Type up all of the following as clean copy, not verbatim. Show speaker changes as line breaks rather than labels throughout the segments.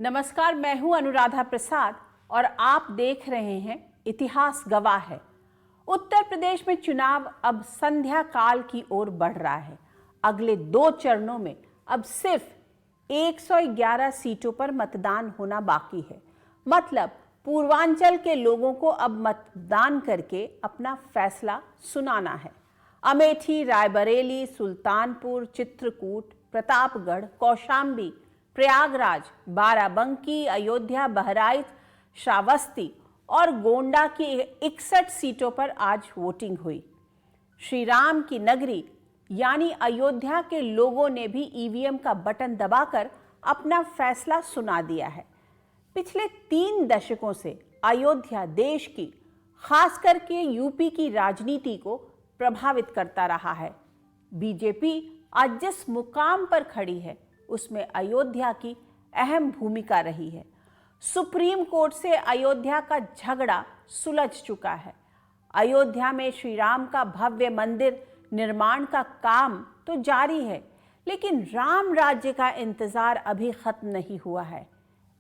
नमस्कार, मैं हूं अनुराधा प्रसाद और आप देख रहे हैं इतिहास गवाह है। उत्तर प्रदेश में चुनाव अब संध्या काल की ओर बढ़ रहा है। अगले 2 चरणों में अब सिर्फ 111 सीटों पर मतदान होना बाकी है। मतलब पूर्वांचल के लोगों को अब मतदान करके अपना फैसला सुनाना है। अमेठी, रायबरेली, सुल्तानपुर, चित्रकूट, प्रतापगढ़, कौशाम्बी, प्रयागराज, बाराबंकी, अयोध्या, बहराइच, श्रावस्ती और गोंडा की 61 सीटों पर आज वोटिंग हुई। श्री राम की नगरी यानी अयोध्या के लोगों ने भी ईवीएम का बटन दबाकर अपना फैसला सुना दिया है। पिछले 3 दशकों से अयोध्या देश की, खास करके यूपी की राजनीति को प्रभावित करता रहा है। बीजेपी आज जिस मुकाम पर खड़ी है उसमें अयोध्या की अहम भूमिका रही है। सुप्रीम कोर्ट से अयोध्या का झगड़ा सुलझ चुका है। अयोध्या में श्री राम का भव्य मंदिर निर्माण का काम तो जारी है, लेकिन राम राज्य का इंतजार अभी खत्म नहीं हुआ है।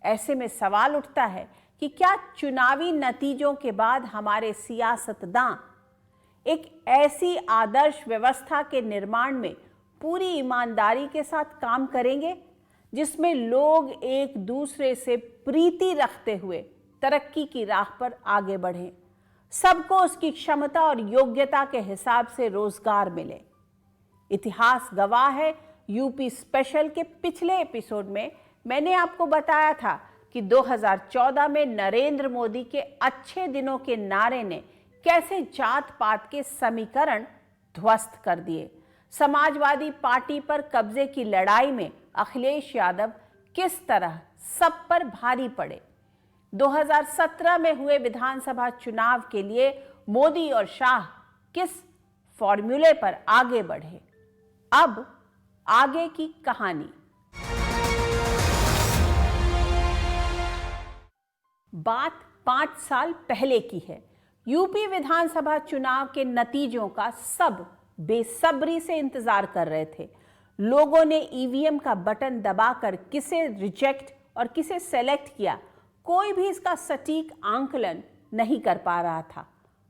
ऐसे में सवाल उठता है कि क्या चुनावी नतीजों के बाद हमारे सियासतदान एक ऐसी आदर्श व्यवस्था के निर्माण में पूरी ईमानदारी के साथ काम करेंगे जिसमें लोग एक दूसरे से प्रीति रखते हुए तरक्की की राह पर आगे बढ़ें, सबको उसकी क्षमता और योग्यता के हिसाब से रोजगार मिले। इतिहास गवाह है यूपी स्पेशल के पिछले एपिसोड में मैंने आपको बताया था कि 2014 में नरेंद्र मोदी के अच्छे दिनों के नारे ने कैसे जात पात के समीकरण ध्वस्त कर दिए। समाजवादी पार्टी पर कब्जे की लड़ाई में अखिलेश यादव किस तरह सब पर भारी पड़े। 2017 में हुए विधानसभा चुनाव के लिए मोदी और शाह किस फॉर्मूले पर आगे बढ़े। अब आगे की कहानी। बात 5 साल पहले की है। यूपी विधानसभा चुनाव के नतीजों का सब बेसब्री से इंतजार कर रहे थे। लोगों ने ईवीएम का बटन दबाकर किसे रिजेक्ट और किसे सेलेक्ट किया, कोई भी इसका सटीक आंकलन नहीं कर पा रहा था।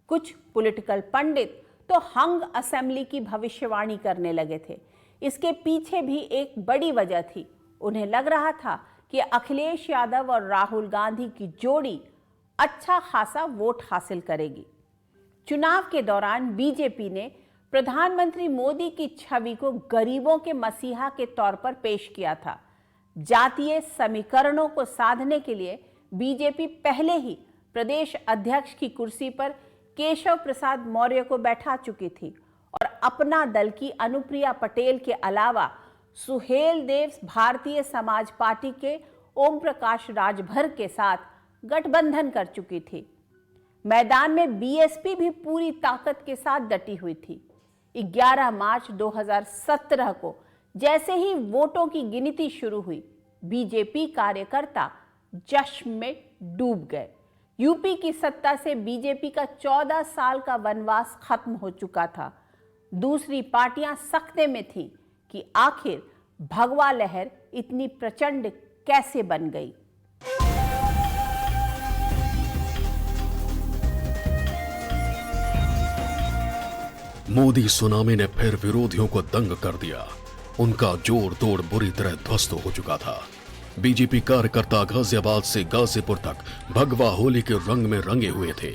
कुछ पॉलिटिकल पंडित तो हंग असेंबली की भविष्यवाणी करने लगे थे। इसके पीछे भी एक बड़ी वजह थी। उन्हें लग रहा था कि अखिलेश यादव और राहुल गांधी की जोड़ी अच्छा खासा वोट हासिल करेगी। चुनाव के दौरान बीजेपी ने प्रधानमंत्री मोदी की छवि को गरीबों के मसीहा के तौर पर पेश किया था। जातीय समीकरणों को साधने के लिए बीजेपी पहले ही प्रदेश अध्यक्ष की कुर्सी पर केशव प्रसाद मौर्य को बैठा चुकी थी और अपना दल की अनुप्रिया पटेल के अलावा सुहेल देव भारतीय समाज पार्टी के ओम प्रकाश राजभर के साथ गठबंधन कर चुकी थी। मैदान में बीएसपी भी पूरी ताकत के साथ डटी हुई थी। 11 मार्च 2017 को जैसे ही वोटों की गिनती शुरू हुई, बीजेपी कार्यकर्ता जश्न में डूब गए। यूपी की सत्ता से बीजेपी का 14 साल का वनवास खत्म हो चुका था। दूसरी पार्टियां सकते में थीं कि आखिर भगवा लहर इतनी प्रचंड कैसे बन गई।
मोदी सुनामी ने फिर विरोधियों को दंग कर दिया। उनका जोड़ तोड़ बुरी तरह ध्वस्त हो चुका था। बीजेपी कार्यकर्ता गाजियाबाद से गाजीपुर तक भगवा होली के रंग में रंगे हुए थे।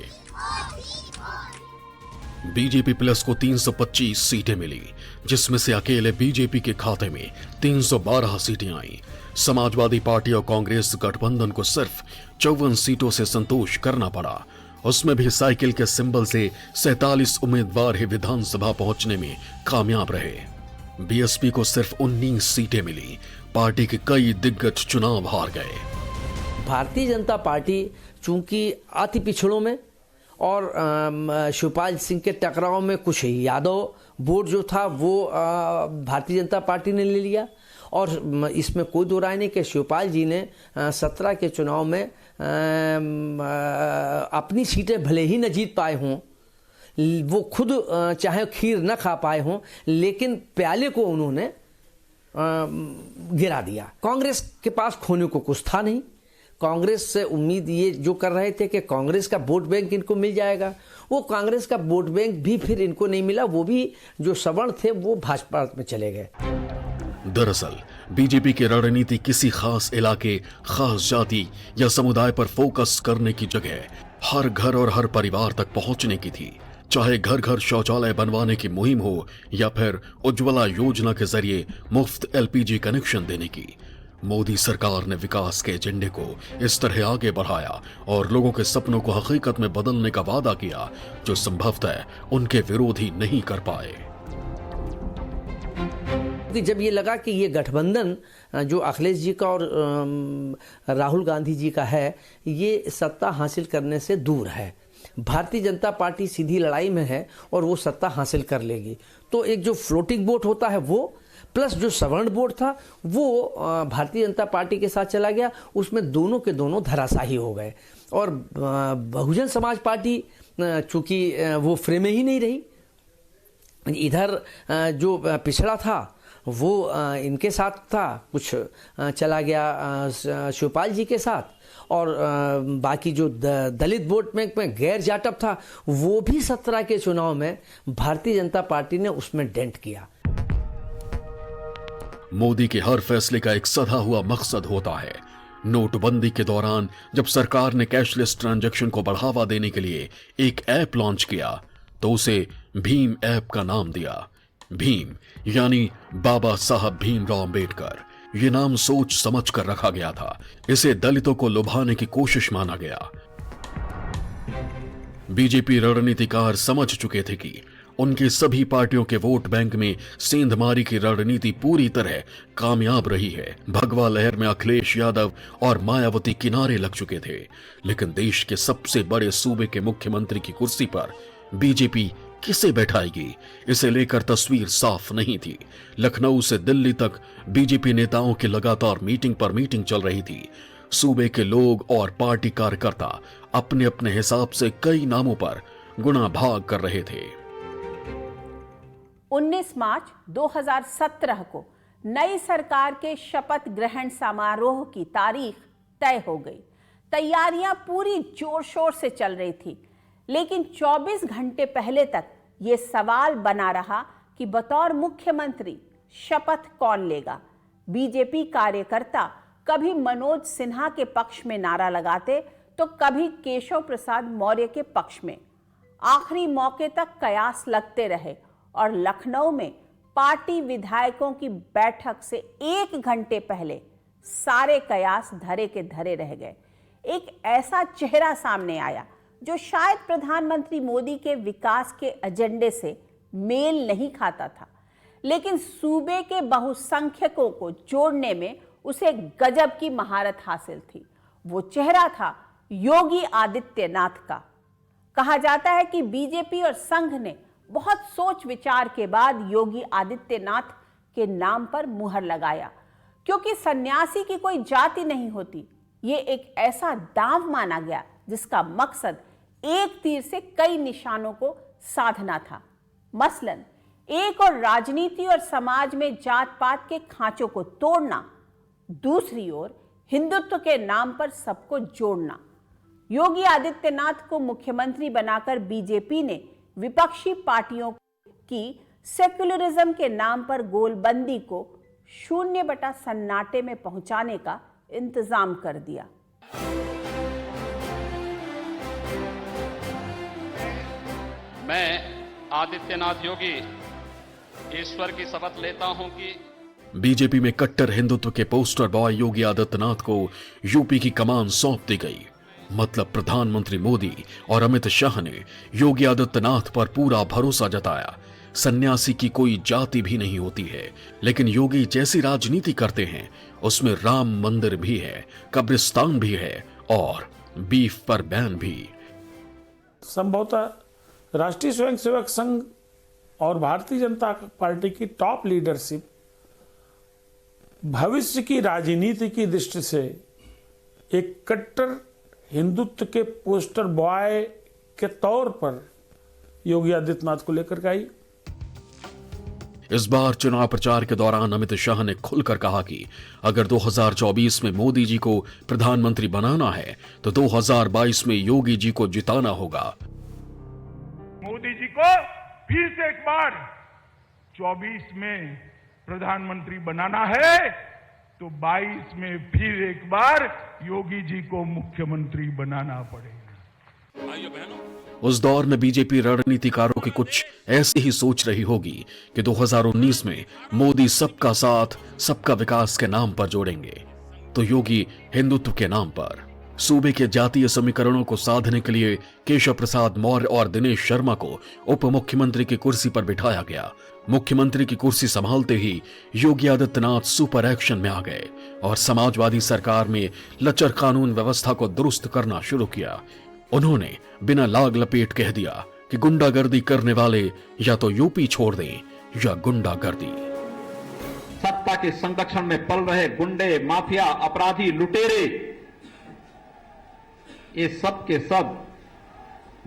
बीजेपी प्लस को 325 सीटें मिली, जिसमें से अकेले बीजेपी के खाते में 312 सीटें आईं। समाजवादी पार्टी और कांग्रेस गठबंधन को सिर्फ 54 सीटों से संतोष करना पड़ा। उसमें भी साइकिल के सिंबल से 47 उम्मीदवार ही विधानसभा पहुंचने में कामयाब रहे। बीएसपी को सिर्फ 19 सीटें मिली। पार्टी के कई दिग्गज चुनाव हार गए।
भारतीय जनता पार्टी चूंकि अति पिछड़ों में और शिवपाल सिंह के टकराव में कुछ यादव वोट जो था वो भारतीय जनता पार्टी ने ले लिया, और इसमें कोई दो राय नहीं कि शिवपाल जी ने 17 के चुनाव में अपनी सीटें भले ही न जीत पाए हों, वो खुद चाहे खीर न खा पाए हों, लेकिन प्याले को उन्होंने गिरा दिया। कांग्रेस के पास खोने को कुछ था नहीं। कांग्रेस से उम्मीद ये जो कर रहे थे कि कांग्रेस का वोट बैंक इनको मिल जाएगा, वो कांग्रेस का वोट बैंक भी फिर इनको नहीं मिला। वो भी जो सवर्ण थे वो भाजपा में चले गए।
दरअसल बीजेपी की रणनीति किसी खास इलाके, खास जाति या समुदाय पर फोकस करने की जगह हर घर और हर परिवार तक पहुंचने की थी। चाहे घर घर शौचालय बनवाने की मुहिम हो या फिर उज्ज्वला योजना के जरिए मुफ्त एलपीजी कनेक्शन देने की। मोदी सरकार ने विकास के एजेंडे को इस तरह आगे बढ़ाया और लोगों के सपनों को हकीकत में बदलने का वादा किया जो संभवतः उनके विरोधी नहीं कर पाए।
कि जब ये लगा कि ये गठबंधन जो अखिलेश जी का और राहुल गांधी जी का है, ये सत्ता हासिल करने से दूर है, भारतीय जनता पार्टी सीधी लड़ाई में है और वो सत्ता हासिल कर लेगी, तो एक जो फ्लोटिंग वोट होता है वो प्लस जो सवर्ण वोट था वो भारतीय जनता पार्टी के साथ चला गया। उसमें दोनों के दोनों धराशायी हो गए और बहुजन समाज पार्टी चूंकि वो फ्रेम में ही नहीं रही, इधर जो पिछड़ा था वो इनके साथ था, कुछ चला गया शिवपाल जी के साथ, और बाकी जो दलित वोट में गैर जाटव था वो भी 17 के चुनाव में भारतीय जनता पार्टी ने उसमें डेंट किया।
मोदी के हर फैसले का एक सधा हुआ मकसद होता है। नोटबंदी के दौरान जब सरकार ने कैशलेस ट्रांजैक्शन को बढ़ावा देने के लिए एक ऐप लॉन्च किया तो उसे भीम ऐप का नाम दिया। भीम यानी बाबा साहब भीमराव अंबेडकर। ये नाम सोच समझ कर रखा गया था। इसे दलितों को लुभाने की कोशिश माना गया। बीजेपी रणनीतिकार समझ चुके थे कि उनकी सभी पार्टियों के वोट बैंक में सेंधमारी की रणनीति पूरी तरह कामयाब रही है। भगवा लहर में अखिलेश यादव और मायावती किनारे लग चुके थे, लेकिन देश के सबसे बड़े सूबे के मुख्यमंत्री की कुर्सी पर बीजेपी किसे बैठाएगी, इसे लेकर तस्वीर साफ नहीं थी। लखनऊ से दिल्ली तक बीजेपी नेताओं की लगातार मीटिंग पर मीटिंग चल रही थी। सूबे के लोग और पार्टी कार्यकर्ता अपने अपने हिसाब से कई नामों पर गुणा भाग कर रहे थे।
19 मार्च 2017 को नई सरकार के शपथ ग्रहण समारोह की तारीख तय हो गई। तैयारियां पूरी जोर शोर से चल रही थी, लेकिन 24 घंटे पहले तक ये सवाल बना रहा कि बतौर मुख्यमंत्री शपथ कौन लेगा। बीजेपी कार्यकर्ता कभी मनोज सिन्हा के पक्ष में नारा लगाते तो कभी केशव प्रसाद मौर्य के पक्ष में। आखिरी मौके तक कयास लगते रहे और लखनऊ में पार्टी विधायकों की बैठक से 1 घंटे पहले सारे कयास धरे के धरे रह गए। एक ऐसा चेहरा सामने आया जो शायद प्रधानमंत्री मोदी के विकास के एजेंडे से मेल नहीं खाता था, लेकिन सूबे के बहुसंख्यकों को जोड़ने में उसे गजब की महारत हासिल थी। वो चेहरा था योगी आदित्यनाथ का। कहा जाता है कि बीजेपी और संघ ने बहुत सोच विचार के बाद योगी आदित्यनाथ के नाम पर मुहर लगाया, क्योंकि सन्यासी की कोई जाति नहीं होती। ये एक ऐसा दांव माना गया जिसका मकसद एक तीर से कई निशानों को साधना था। मसलन एक और राजनीति और समाज में जात पात के खांचों को तोड़ना, दूसरी ओर हिंदुत्व के नाम पर सबको जोड़ना। योगी आदित्यनाथ को मुख्यमंत्री बनाकर बीजेपी ने विपक्षी पार्टियों की सेक्युलरिज्म के नाम पर गोलबंदी को 0 सन्नाटे में पहुंचाने का इंतजाम कर दिया।
मैं आदित्यनाथ योगी ईश्वर की शपथ लेता हूं कि
बीजेपी में कट्टर हिंदुत्व के पोस्टर बॉय योगी आदित्यनाथ को यूपी की कमान सौंप दी गई। मतलब प्रधानमंत्री मोदी और अमित शाह ने योगी आदित्यनाथ पर पूरा भरोसा जताया। सन्यासी की कोई जाति भी नहीं होती है, लेकिन योगी जैसी राजनीति करते हैं उसमें राम मंदिर भी है, कब्रिस्तान भी है और बीफ पर बैन भी।
संभवतः राष्ट्रीय स्वयंसेवक संघ और भारतीय जनता पार्टी की टॉप लीडरशिप भविष्य की राजनीति की दृष्टि से एक कट्टर हिंदुत्व के पोस्टर बॉय के तौर पर योगी आदित्यनाथ को लेकर आई।
इस बार चुनाव प्रचार के दौरान अमित शाह ने खुलकर कहा कि अगर 2024 में मोदी जी को प्रधानमंत्री बनाना है तो 2022 में योगी जी को जिताना होगा।
मोदी जी को फिर से एक बार 24 में प्रधानमंत्री बनाना है तो 22 में फिर एक बार योगी जी को मुख्यमंत्री बनाना पड़ेगा।
भाइयों बहनों,
उस दौर में बीजेपी रणनीतिकारों की कुछ ऐसी ही सोच रही होगी कि 2019 में मोदी सबका साथ सबका विकास के नाम पर जोड़ेंगे तो योगी हिंदुत्व के नाम पर। सूबे के जातीय समीकरणों को साधने के लिए केशव प्रसाद मौर्य और दिनेश शर्मा को उप मुख्यमंत्री की कुर्सी पर बिठाया गया। मुख्यमंत्री की कुर्सी संभालते ही योगी आदित्यनाथ सुपर एक्शन में आ गए और समाजवादी सरकार में लचर कानून व्यवस्था को दुरुस्त करना शुरू किया। उन्होंने बिना लाग लपेट कह दिया कि गुंडागर्दी करने वाले या तो यूपी छोड़ दें या गुंडागर्दी।
सत्ता के संरक्षण में पल रहे गुंडे, माफिया, अपराधी, लुटेरे, ये सब के सब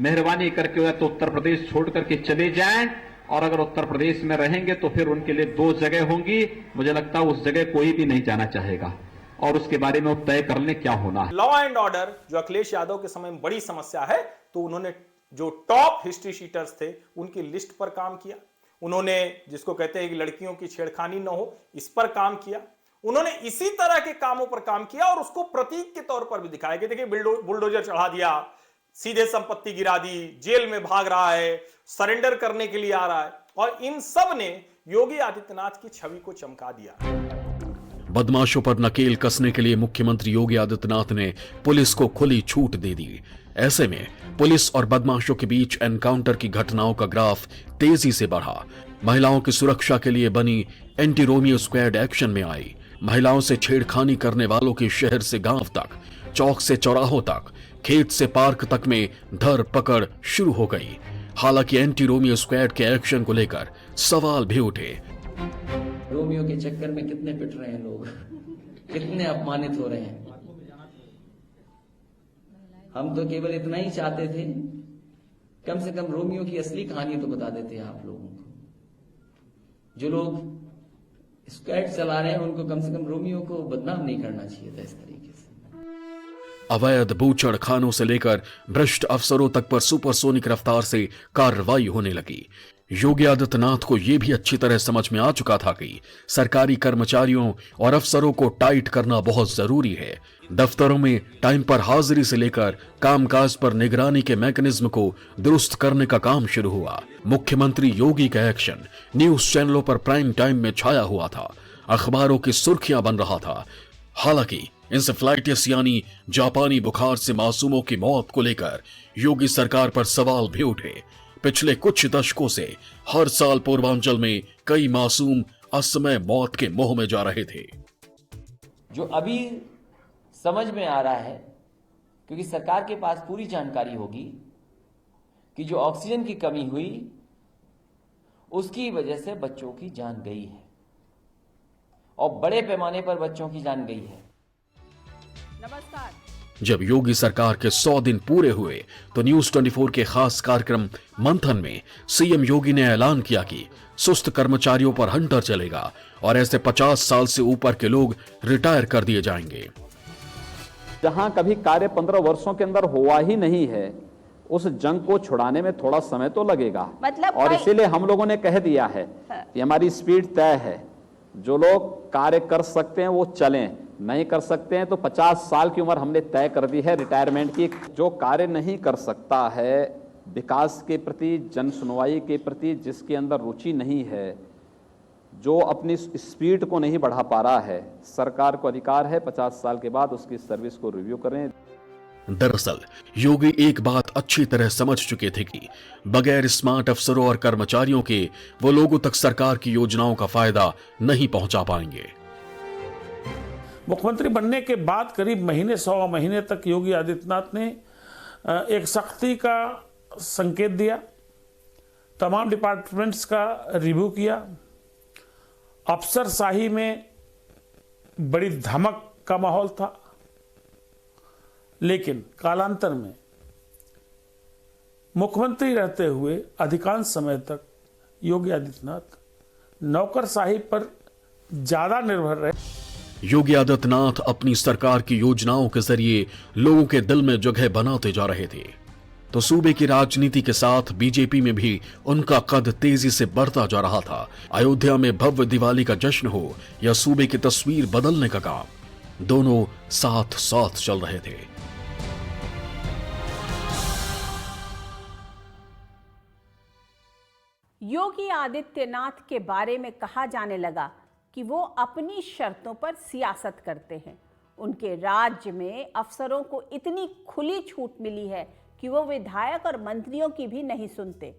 मेहरबानी करके तो उत्तर प्रदेश छोड़ करके चले जाएं, और अगर उत्तर प्रदेश में रहेंगे तो फिर उनके लिए 2 जगह होंगी। मुझे लगता है उस जगह कोई भी नहीं जाना चाहेगा और उसके बारे में वो तय कर लें क्या होना है।
लॉ एंड ऑर्डर जो अखिलेश यादव के समय में बड़ी समस्या है, तो उन्होंने जो टॉप हिस्ट्री शीटर्स थे उनकी लिस्ट पर काम किया। उन्होंने जिसको कहते हैं कि लड़कियों की छेड़खानी न हो, इस पर काम किया। उन्होंने इसी तरह के कामों पर काम किया और उसको प्रतीक के तौर पर भी दिखाया कि देखिए बुलडोजर चढ़ा दिया, सीधे संपत्ति गिरा दी, जेल में भाग रहा है, सरेंडर करने के लिए आ रहा है, और इन सब ने योगी आदित्यनाथ की छवि को चमका दिया।
बदमाशों पर नकेल कसने के लिए मुख्यमंत्री योगी आदित्यनाथ ने पुलिस को खुली छूट दे दी। ऐसे में पुलिस और बदमाशों के बीच एनकाउंटर की घटनाओं का ग्राफ तेजी से बढ़ा। महिलाओं की सुरक्षा के लिए बनी एंटी रोमियो स्क्वाड एक्शन में आई। महिलाओं से छेड़खानी करने वालों की शहर से गांव तक, चौक से चौराहों तक, खेत से पार्क तक में धर पकड़ शुरू हो गई। हालांकि एंटी रोमियो स्क्वाड के एक्शन को लेकर सवाल भी उठे।
रोमियो के चक्कर में कितने पिट रहे हैं लोग, कितने अपमानित हो रहे हैं। हम तो केवल इतना ही चाहते थे, कम से कम रोमियो की असली कहानी तो बता देते हैं आप लोगों को। जो लोग स्क्वाड चला रहे हैं उनको कम से कम रोमियो को बदनाम नहीं करना चाहिए था इस तरीके से।
अवैध बूचड़ खानों से लेकर भ्रष्ट अफसरों तक पर सुपरसोनिक रफ्तार से कार्रवाई होने लगी। योगी आदित्यनाथ को यह भी अच्छी तरह समझ में आ चुका था कि सरकारी कर्मचारियों और अफसरों को टाइट करना बहुत जरूरी है। दफ्तरों में टाइम पर हाजिरी से लेकर कामकाज पर निगरानी के मैकेनिज्म को दुरुस्त करने का काम शुरू हुआ। मुख्यमंत्री योगी का एक्शन न्यूज चैनलों पर प्राइम टाइम में छाया हुआ था, अखबारों की सुर्खियां बन रहा था। हालांकि इंसेफ्लाइटिस यानी जापानी बुखार से मासूमों की मौत को लेकर योगी सरकार पर सवाल भी उठे। पिछले कुछ दशकों से हर साल पूर्वांचल में कई मासूम असमय मौत के मुंह में जा रहे थे।
जो अभी समझ में आ रहा है, क्योंकि सरकार के पास पूरी जानकारी होगी कि जो ऑक्सीजन की कमी हुई उसकी वजह से बच्चों की जान गई है और बड़े पैमाने पर बच्चों की जान गई है।
नमस्कार।
जब योगी सरकार के 100 दिन पूरे हुए तो न्यूज 24 के खास कार्यक्रम मंथन में सीएम योगी ने ऐलान किया कि सुस्त कर्मचारियों पर हंटर चलेगा और ऐसे 50 साल से ऊपर के लोग रिटायर कर दिए जाएंगे।
जहां कभी कार्य 15 वर्षों के अंदर हुआ ही नहीं है, उस जंग को छुड़ाने में थोड़ा समय तो लगेगा।
मतलब
और इसीलिए हम लोगों ने कह दिया है कि हमारी स्पीड तय है। जो लोग कार्य कर सकते हैं वो चलें, नहीं कर सकते हैं तो 50 साल की उम्र हमने तय कर दी है रिटायरमेंट की। जो कार्य नहीं कर सकता है, विकास के प्रति, जन सुनवाई के प्रति जिसके अंदर रुचि नहीं है, जो अपनी स्पीड को नहीं बढ़ा पा रहा है, सरकार को अधिकार है 50 साल के बाद उसकी सर्विस को रिव्यू करें।
दरअसल योगी एक बात अच्छी तरह समझ चुके थे कि बगैर स्मार्ट अफसरों और कर्मचारियों के वो लोगों तक सरकार की योजनाओं का फायदा नहीं पहुंचा पाएंगे।
मुख्यमंत्री बनने के बाद करीब महीने 100 महीने तक योगी आदित्यनाथ ने एक सख्ती का संकेत दिया, तमाम डिपार्टमेंट्स का रिव्यू किया, अफसरशाही में बड़ी धमक का माहौल था। लेकिन कालांतर में मुख्यमंत्री रहते हुए अधिकांश समय तक योगी आदित्यनाथ नौकरशाही पर ज्यादा निर्भर रहे।
योगी आदित्यनाथ अपनी सरकार की योजनाओं के जरिए लोगों के दिल में जगह बनाते जा रहे थे, तो सूबे की राजनीति के साथ बीजेपी में भी उनका कद तेजी से बढ़ता जा रहा था। अयोध्या में भव्य दिवाली का जश्न हो या सूबे की तस्वीर बदलने का काम, दोनों साथ साथ चल रहे थे।
योगी आदित्यनाथ के बारे में कहा जाने लगा कि वो अपनी शर्तों पर सियासत करते हैं। उनके राज्य में अफसरों को इतनी खुली छूट मिली है कि वो विधायक और मंत्रियों की भी नहीं सुनते।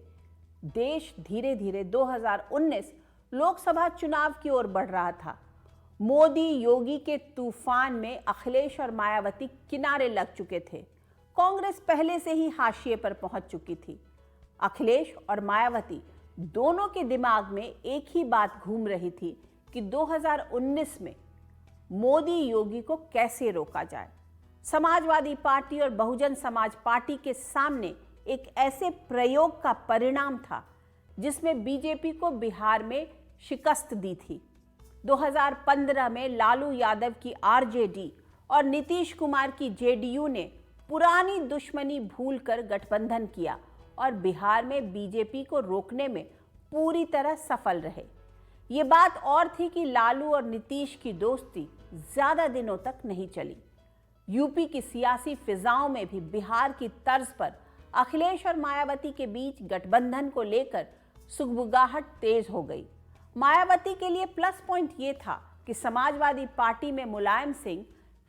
देश धीरे धीरे 2019 लोकसभा चुनाव की ओर बढ़ रहा था। मोदी योगी के तूफान में अखिलेश और मायावती किनारे लग चुके थे। कांग्रेस पहले से ही हाशिए पर पहुंच चुकी थी। अखिलेश और मायावती दोनों के दिमाग में एक ही बात घूम रही थी कि 2019 में मोदी योगी को कैसे रोका जाए। समाजवादी पार्टी और बहुजन समाज पार्टी के सामने एक ऐसे प्रयोग का परिणाम था जिसमें बीजेपी को बिहार में शिकस्त दी थी। 2015 में लालू यादव की आरजेडी और नीतीश कुमार की जेडीयू ने पुरानी दुश्मनी भूलकर गठबंधन किया और बिहार में बीजेपी को रोकने में पूरी तरह सफल रहे। ये बात और थी कि लालू और नीतीश की दोस्ती ज्यादा दिनों तक नहीं चली। यूपी की सियासी फिजाओं में भी बिहार की तर्ज पर अखिलेश और मायावती के बीच गठबंधन को लेकर सुगबुगाहट तेज हो गई। मायावती के लिए प्लस पॉइंट ये था कि समाजवादी पार्टी में मुलायम सिंह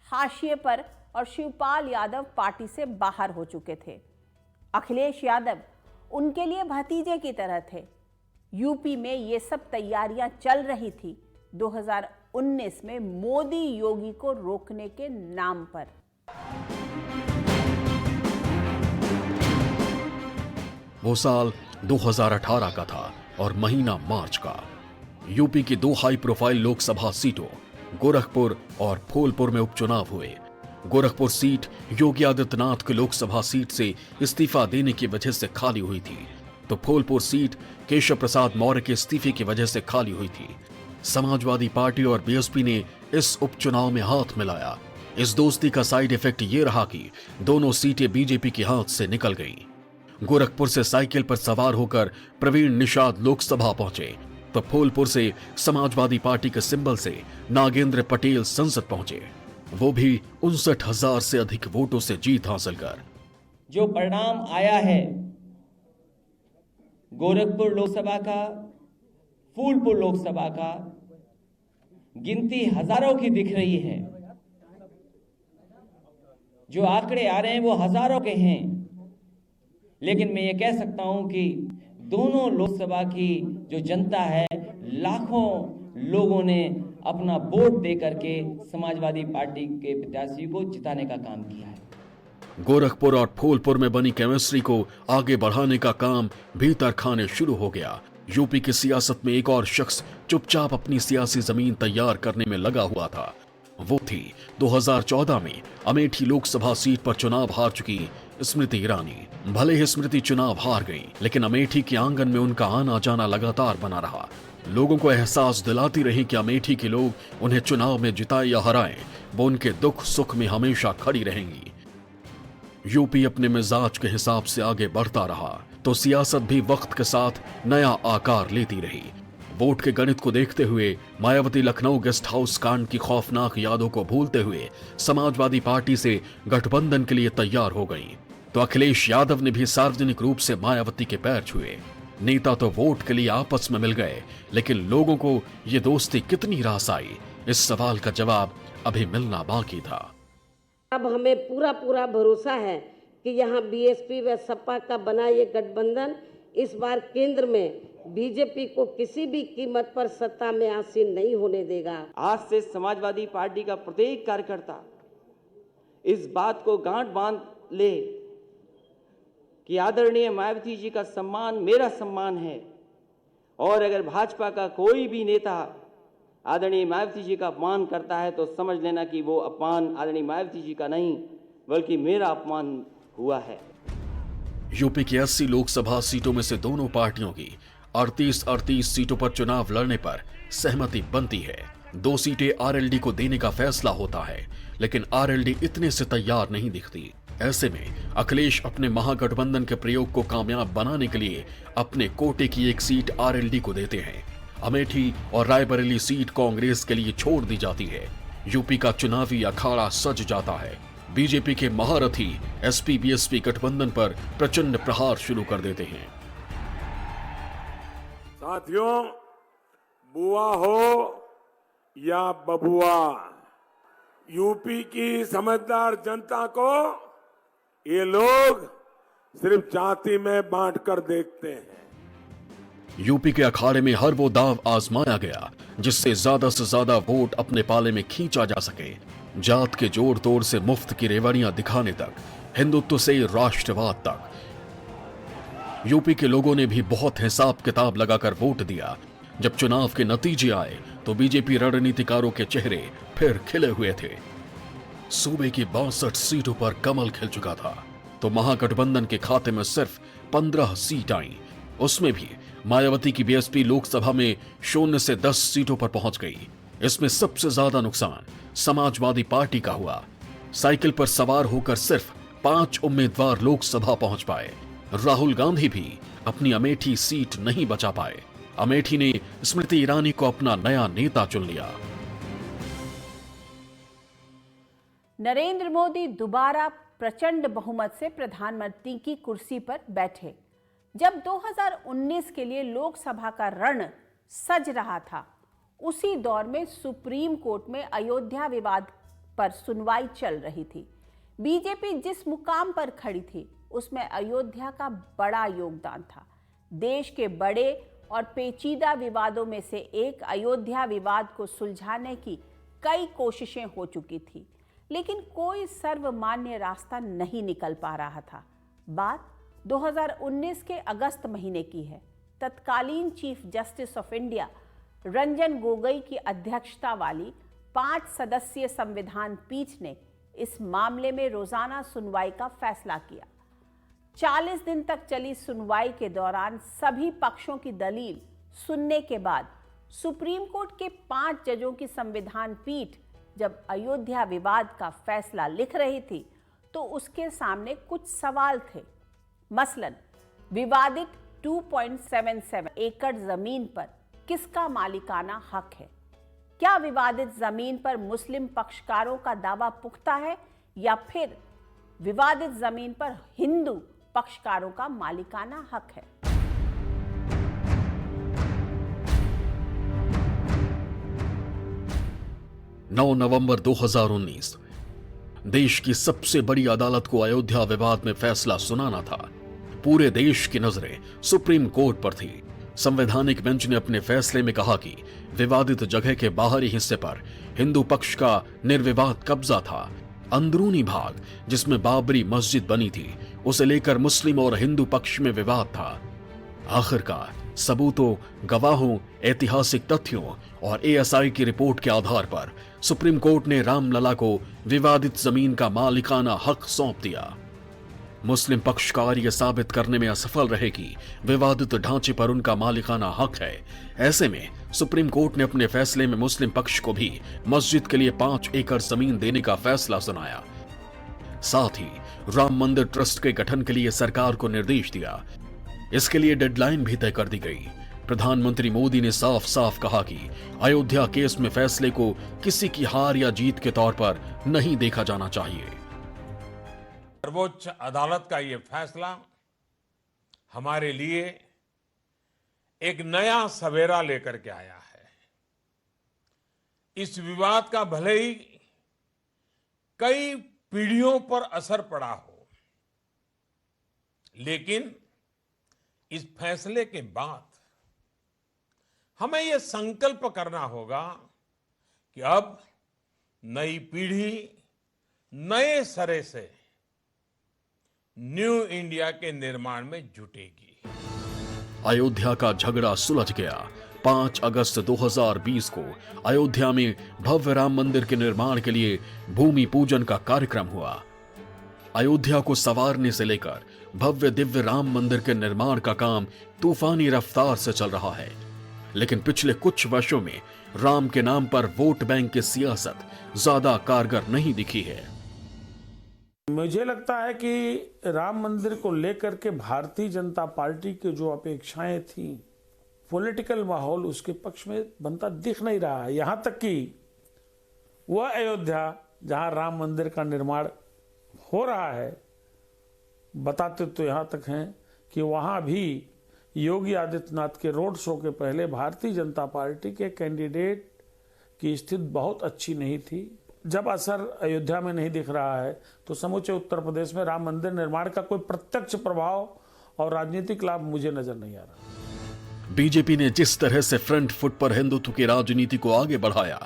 हाशिए पर और शिवपाल यादव पार्टी से बाहर हो चुके थे। अखिलेश यादव उनके लिए भतीजे की तरह थे। यूपी में ये सब तैयारियां चल रही थी 2019 में मोदी योगी को रोकने के नाम पर।
वो साल 2018 का था और महीना मार्च का। यूपी की दो हाई प्रोफाइल लोकसभा सीटों गोरखपुर और फूलपुर में उपचुनाव हुए। गोरखपुर सीट योगी आदित्यनाथ की लोकसभा सीट से इस्तीफा देने की वजह से खाली हुई थी, तो फूलपुर सीट केशव प्रसाद मौर्य के इस्तीफे की वजह से खाली हुई थी। समाजवादी पार्टी और बीएसपी ने इस उपचुनाव में हाथ मिलाया। इस दोस्ती का साइड इफेक्ट ये रहा कि दोनों सीटें बीजेपी के हाथ से निकल गईं। गोरखपुर से साइकिल पर सवार होकर प्रवीण निषाद लोकसभा पहुंचे, तो फूलपुर से समाजवादी पार्टी के सिंबल से नागेंद्र पटेल संसद पहुंचे, वो भी 59,000 से अधिक वोटों से जीत हासिल कर।
जो परिणाम आया है गोरखपुर लोकसभा का, फूलपुर लोकसभा का, गिनती हजारों की दिख रही है। जो आंकड़े आ रहे हैं वो हजारों के हैं, लेकिन मैं ये कह सकता हूं कि दोनों लोकसभा की जो जनता है, लाखों लोगों ने अपना वोट दे करके समाजवादी पार्टी के प्रत्याशी को जिताने का काम किया है।
गोरखपुर और फूलपुर में बनी केमिस्ट्री को आगे बढ़ाने का काम भीतर खाने शुरू हो गया। यूपी की सियासत में एक और शख्स चुपचाप अपनी सियासी जमीन तैयार करने में लगा हुआ था। वो थी 2014 में अमेठी लोकसभा सीट पर चुनाव हार चुकी स्मृति ईरानी। भले ही स्मृति चुनाव हार गई, लेकिन अमेठी के आंगन में उनका आना जाना लगातार बना रहा। लोगों को एहसास दिलाती रही कि अमेठी के लोग उन्हें चुनाव में जिताए या हराएं, वो उनके दुख सुख में हमेशा खड़ी रहेंगी। यूपी अपने मिजाज के हिसाब से आगे बढ़ता रहा, तो सियासत भी वक्त के साथ नया आकार लेती रही। वोट के गणित को देखते हुए मायावती लखनऊ गेस्ट हाउस कांड की खौफनाक यादों को भूलते हुए समाजवादी पार्टी से गठबंधन के लिए तैयार हो गईं, तो अखिलेश यादव ने भी सार्वजनिक रूप से मायावती के पैर छुए। नेता तो वोट के लिए आपस में मिल गए, लेकिन लोगों को ये दोस्ती कितनी रास आई, इस सवाल का जवाब अभी मिलना बाकी था।
अब हमें पूरा भरोसा है कि यहाँ बीएसपी व सपा का बना ये गठबंधन इस बार केंद्र में बीजेपी को किसी भी कीमत पर सत्ता में आसीन नहीं होने देगा।
आज से समाजवादी पार्टी का प्रत्येक कार्यकर्ता इस बात को गांठ बांध ले कि आदरणीय मायावती जी का सम्मान मेरा सम्मान है, और अगर भाजपा का कोई भी नेता आदरणीय मायावती जी का अपमान करता है तो समझ लेना कि वो अपमान आदरणीय मायावती जी का नहीं बल्कि मेरा अपमान हुआ है।
यूपी की 80 लोकसभा सीटों में से दोनों पार्टियों की 38 सीटों पर चुनाव लड़ने पर सहमति बनती है। 2 सीटें आरएलडी को देने का फैसला होता है, लेकिन आरएलडी इतने से तैयार नहीं दिखती। ऐसे में अखिलेश अपने महागठबंधन के प्रयोग को कामयाब बनाने के लिए अपने कोटे की एक सीट आरएलडी को देते हैं। अमेठी और रायबरेली सीट कांग्रेस के लिए छोड़ दी जाती है। यूपी का चुनावी अखाड़ा सज जाता है। बीजेपी के महारथी एसपी बीएसपी गठबंधन पर प्रचंड प्रहार शुरू कर देते हैं।
साथियों, बुआ हो या बबुआ, यूपी की समझदार जनता को ये लोग सिर्फ जाति में बांटकर देखते हैं।
यूपी के अखाड़े में हर वो दाव आजमाया गया जिससे ज्यादा से ज्यादा वोट अपने पाले में खींचा जा सके। जात के जोड़ तोड़ से मुफ्त की रेवड़ियां दिखाने तक, हिंदुत्व से राष्ट्रवाद तक। यूपी के लोगों ने भी बहुत हिसाब किताब लगाकर वोट दिया। जब चुनाव के नतीजे आए तो बीजेपी रणनीतिकारों के चेहरे फिर खिले हुए थे। सूबे की 62 सीटों पर कमल खिल चुका था, तो महागठबंधन के खाते में सिर्फ 15 सीट आई। उसमें भी मायावती की बीएसपी लोकसभा में 0 से 10 सीटों पर पहुंच गई। इसमें सबसे ज्यादा नुकसान समाजवादी पार्टी का हुआ। साइकिल पर सवार होकर सिर्फ 5 उम्मीदवार लोकसभा पहुंच पाए। राहुल गांधी भी अपनी अमेठी सीट नहीं बचा पाए। अमेठी ने स्मृति ईरानी को अपना नया नेता चुन लिया।
नरेंद्र मोदी दोबारा प्रचंड बहुमत से प्रधानमंत्री की कुर्सी पर बैठे। जब 2019 के लिए लोकसभा का रण सज रहा था, उसी दौर में सुप्रीम कोर्ट में अयोध्या विवाद पर सुनवाई चल रही थी। बीजेपी जिस मुकाम पर खड़ी थी, उसमें अयोध्या का बड़ा योगदान था। देश के बड़े और पेचीदा विवादों में से एक अयोध्या विवाद को सुलझाने की कई कोशिशें हो चुकी थी, लेकिन कोई सर्वमान्य रास्ता नहीं निकल पा रहा था। बात 2019 के अगस्त महीने की है। तत्कालीन chief justice of India Ranjan Gogoi की अध्यक्षता वाली 5 सदस्यीय संविधान पीठ ने इस मामले में रोजाना सुनवाई का फैसला किया। 40 दिन तक चली सुनवाई के दौरान सभी पक्षों की दलील सुनने के बाद सुप्रीम कोर्ट के 5 जजों की संविधान पीठ जब अयोध्या विवाद का फैसला लिख रही थी, तो उसके सामने कुछ सवाल थे। मसलन, विवादित 2.77 एकड़ जमीन पर किसका मालिकाना हक है? क्या विवादित जमीन पर मुस्लिम पक्षकारों का दावा पुख्ता है, या फिर विवादित जमीन पर हिंदू पक्षकारों का मालिकाना हक है?
9 नवंबर 2019 देश की सबसे बड़ी अदालत को अयोध्या विवाद में फैसला सुनाना था। पूरे देश की नजरें सुप्रीम कोर्ट पर थी। संवैधानिक बेंच ने अपने फैसले में कहा कि विवादित जगह के बाहरी हिस्से पर हिंदू पक्ष का निर्विवाद कब्जा था। अंदरूनी भाग जिसमें बाबरी मस्जिद बनी थी, उसे लेकर मुस्लिम और हिंदू पक्ष में विवाद था। आखिरकार सबूतों, गवाहों, ऐतिहासिक तथ्यों और एएसआई की रिपोर्ट के आधार पर सुप्रीम कोर्ट ने रामलला को विवादित जमीन का मालिकाना हक सौंप दिया। मुस्लिम पक्षकार यह साबित करने में असफल रहे कि विवादित ढांचे पर उनका मालिकाना हक है। ऐसे में सुप्रीम कोर्ट ने अपने फैसले में मुस्लिम पक्ष को भी मस्जिद के लिए 5 एकड़ जमीन देने का फैसला सुनाया। साथ ही राम मंदिर ट्रस्ट के गठन के लिए सरकार को निर्देश दिया। इसके लिए डेडलाइन भी तय कर दी गई। प्रधानमंत्री मोदी ने साफ साफ कहा कि अयोध्या केस में फैसले को किसी की हार या जीत के तौर पर नहीं देखा जाना चाहिए।
सर्वोच्च अदालत का ये फैसला हमारे लिए एक नया सवेरा लेकर के आया है। इस विवाद का भले ही कई पीढ़ियों पर असर पड़ा हो, लेकिन इस फैसले के बाद हमें यह संकल्प करना होगा कि अब नई पीढ़ी नए सिरे से न्यू इंडिया के निर्माण में जुटेगी।
अयोध्या का झगड़ा सुलझ गया। 5 अगस्त 2020 को अयोध्या में भव्य राम मंदिर के निर्माण के लिए भूमि पूजन का कार्यक्रम हुआ। अयोध्या को संवारने से लेकर भव्य दिव्य राम मंदिर के निर्माण का काम तूफानी रफ्तार से चल रहा है, लेकिन पिछले कुछ वर्षों में राम के नाम पर वोट बैंक की सियासत ज्यादा कारगर नहीं दिखी है।
मुझे लगता है कि राम मंदिर को लेकर के भारतीय जनता पार्टी की जो अपेक्षाएं थी, पॉलिटिकल माहौल उसके पक्ष में बनता दिख नहीं रहा है। यहां तक कि वह अयोध्या जहां राम मंदिर का निर्माण हो रहा है, बताते तो यहां तक हैं कि वहां भी योगी आदित्यनाथ के रोड शो के पहले भारतीय जनता पार्टी के कैंडिडेट की स्थिति बहुत अच्छी नहीं थी। जब असर अयोध्या में नहीं दिख रहा है तो समूचे उत्तर प्रदेश में राम मंदिर निर्माण का कोई प्रत्यक्ष प्रभाव और राजनीतिक लाभ मुझे नजर नहीं आ रहा।
बीजेपी ने जिस तरह से फ्रंट फुट पर हिंदुत्व की राजनीति को आगे बढ़ाया,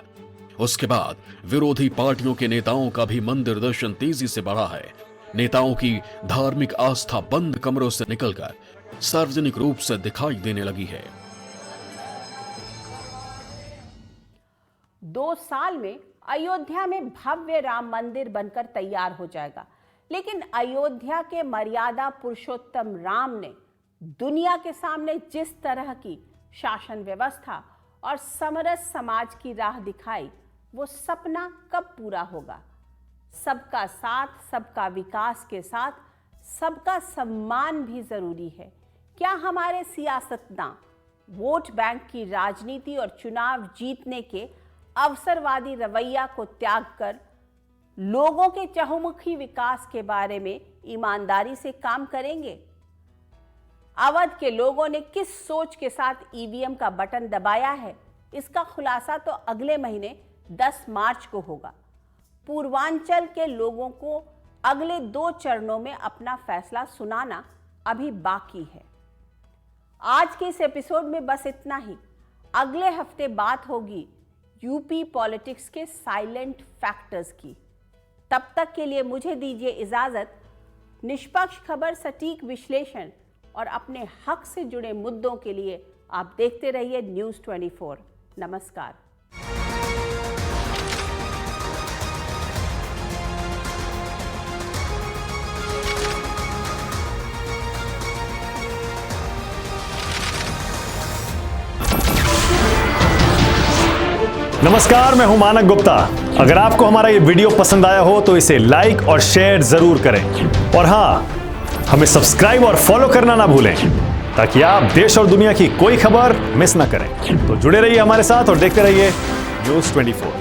उसके बाद विरोधी पार्टियों के नेताओं का भी मंदिर दर्शन तेजी से बढ़ा है। नेताओं की धार्मिक आस्था बंद कमरों से निकलकर सार्वजनिक रूप से दिखाई देने लगी है।
2 साल में अयोध्या में भव्य राम मंदिर बनकर तैयार हो जाएगा, लेकिन अयोध्या के मर्यादा पुरुषोत्तम राम ने दुनिया के सामने जिस तरह की शासन व्यवस्था और समरस समाज की राह दिखाई, वो सपना कब पूरा होगा? सबका साथ, सबका विकास के साथ सबका सम्मान भी जरूरी है। क्या हमारे सियासतदान वोट बैंक की राजनीति और चुनाव जीतने के अवसरवादी रवैया को त्याग कर लोगों के चहुमुखी विकास के बारे में ईमानदारी से काम करेंगे? अवध के लोगों ने किस सोच के साथ ईवीएम का बटन दबाया है, इसका खुलासा तो अगले महीने 10 मार्च को होगा। पूर्वांचल के लोगों को अगले 2 चरणों में अपना फैसला सुनाना अभी बाकी है। आज के इस एपिसोड में बस इतना ही। अगले हफ्ते बात होगी यूपी पॉलिटिक्स के साइलेंट फैक्टर्स की। तब तक के लिए मुझे दीजिए इजाजत। निष्पक्ष खबर, सटीक विश्लेषण और अपने हक से जुड़े मुद्दों के लिए आप देखते रहिए न्यूज़ 24। नमस्कार।
नमस्कार, मैं हूं मानक गुप्ता। अगर आपको हमारा ये वीडियो पसंद आया हो तो इसे लाइक और शेयर जरूर करें, और हां, हमें सब्सक्राइब और फॉलो करना ना भूलें ताकि आप देश और दुनिया की कोई खबर मिस ना करें। तो जुड़े रहिए हमारे साथ और देखते रहिए न्यूज़ 24।